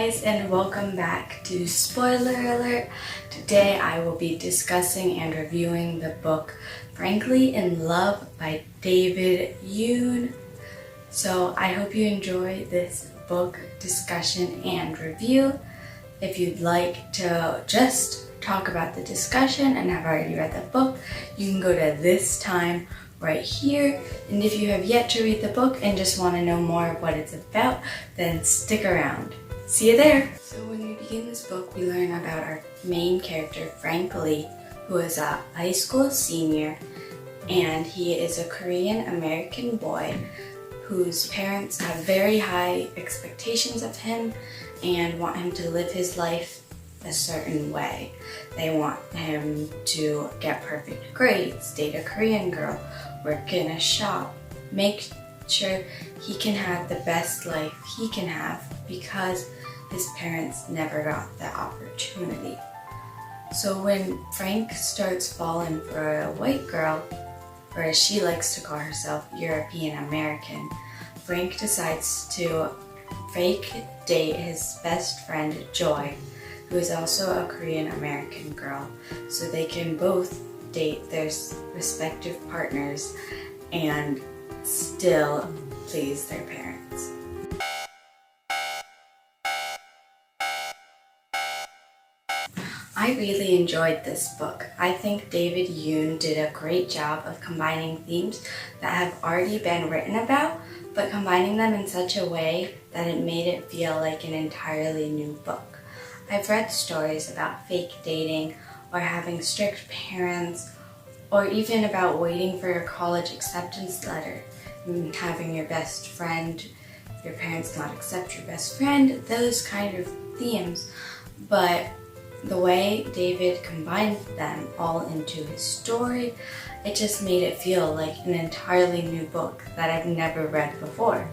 guys, and welcome back to Spoiler Alert. Today I will be discussing and reviewing the book Frankly in Love by David Yoon. So I hope you enjoy this book discussion and review. If you'd like to just talk about the discussion and have already read the book, you can go to this time right here. And if you have yet to read the book and just want to know more of what it's about, then stick around. See you there! So when we begin this book, we learn about our main character, Frank Lee, who is a high school senior, and he is a Korean American boy whose parents have very high expectations of him and want him to live his life a certain way. They want him to get perfect grades, date a Korean girl, work in a shop, make sure he can have the best life he can have because his parents never got that opportunity. So when Frank starts falling for a white girl, or as she likes to call herself, European American, Frank decides to fake date his best friend Joy, who is also a Korean American girl, so they can both date their respective partners and still please their parents. I really enjoyed this book. I think David Yoon did a great job of combining themes that have already been written about, but combining them in such a way that it made it feel like an entirely new book. I've read stories about fake dating or having strict parents, or even about waiting for your college acceptance letter and having your best friend, your parents not accept your best friend, those kind of themes. But the way David combined them all into his story, it just made it feel like an entirely new book that I've never read before,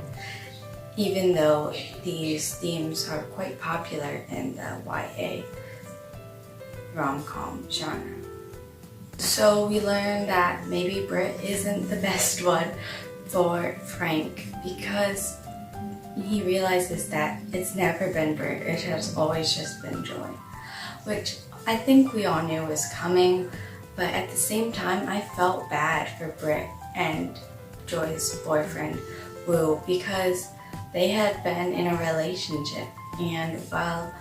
even though these themes are quite popular in the YA rom-com genre. So we learn that maybe Britt isn't the best one for Frank because he realizes that it's never been Britt, it has always just been Joy, which I think we all knew was coming, but at the same time I felt bad for Britt and Joy's boyfriend Woo because they had been in a relationship, and while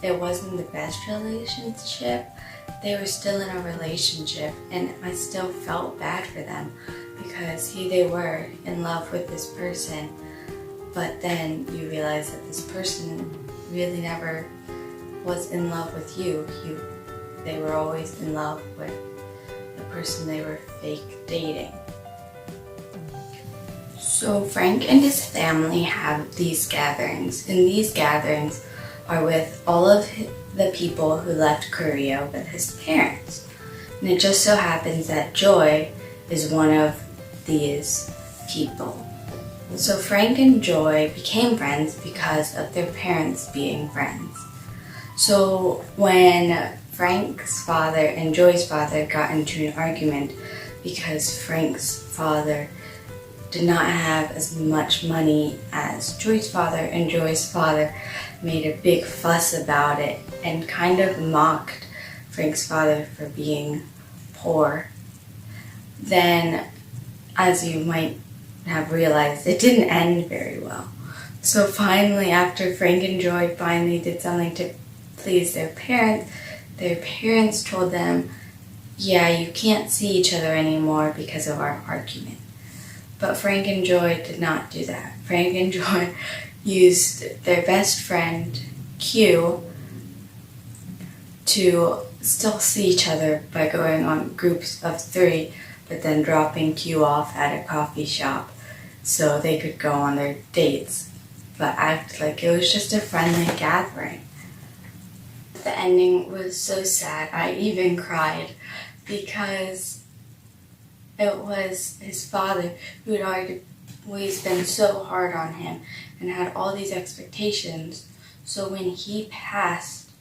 it wasn't the best relationship, they were still in a relationship, and I still felt bad for them because they were in love with this person, but then you realize that this person really never was in love with you. They were always in love with the person they were fake dating. So Frank and his family have these gatherings, and these gatherings are with all of the people who left Korea with his parents. And it just so happens that Joy is one of these people. So Frank and Joy became friends because of their parents being friends. So when Frank's father and Joy's father got into an argument because Frank's father did not have as much money as Joy's father, and Joy's father made a big fuss about it and kind of mocked Frank's father for being poor. Then, as you might have realized, it didn't end very well. So finally, after Frank and Joy finally did something to please their parents told them, yeah, you can't see each other anymore because of our argument. But Frank and Joy did not do that. Frank and Joy used their best friend, Q, to still see each other by going on groups of 3, but then dropping Q off at a coffee shop so they could go on their dates, but act like it was just a friendly gathering. The ending was so sad, I even cried, because it was his father who had always been so hard on him and had all these expectations. So when he passed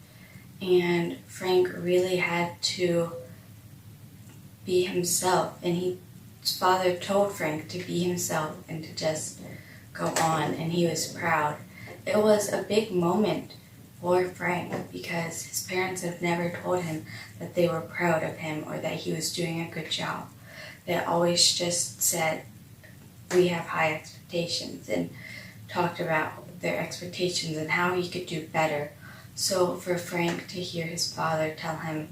and Frank really had to be himself, and his father told Frank to be himself and to just go on, and he was proud. It was a big moment for Frank because his parents have never told him that they were proud of him or that he was doing a good job. They always just said, we have high expectations, and talked about their expectations and how he could do better. So for Frank to hear his father tell him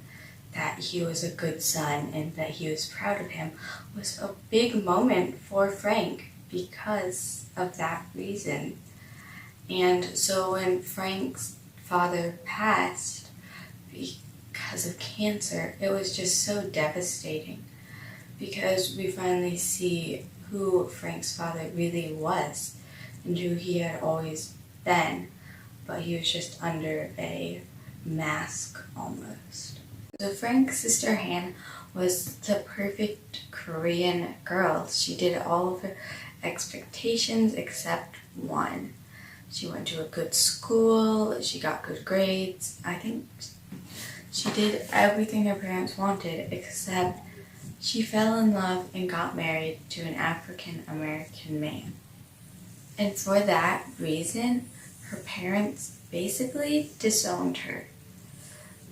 that he was a good son and that he was proud of him was a big moment for Frank because of that reason. And so when Frank's father passed because of cancer, it was just so devastating because we finally see who Frank's father really was and who he had always been, but he was just under a mask almost. So Frank's sister Han was the perfect Korean girl. She did all of her expectations except one. She went to a good school, she got good grades. I think she did everything her parents wanted, except she fell in love and got married to an African American man. And for that reason, her parents basically disowned her.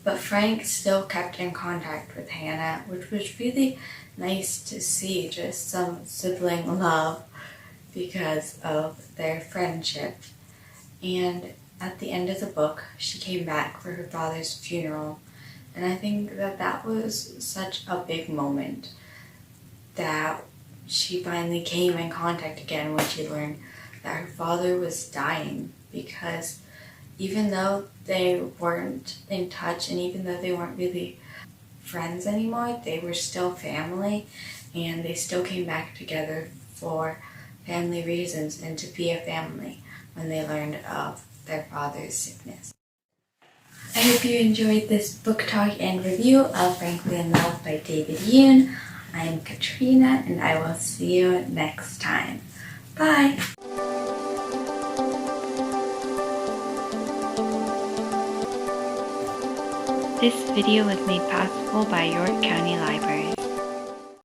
But Frank still kept in contact with Hannah, which was really nice to see, just some sibling love because of their friendship. And at the end of the book, she came back for her father's funeral. And I think that that was such a big moment that she finally came in contact again when she learned that her father was dying, because even though they weren't in touch and even though they weren't really friends anymore, they were still family, and they still came back together for family reasons and to be a family when they learned of their father's sickness. I hope you enjoyed this book talk and review of Frankly in Love by David Yoon. I am Katrina, and I will see you next time. Bye! This video was made possible by York County Library.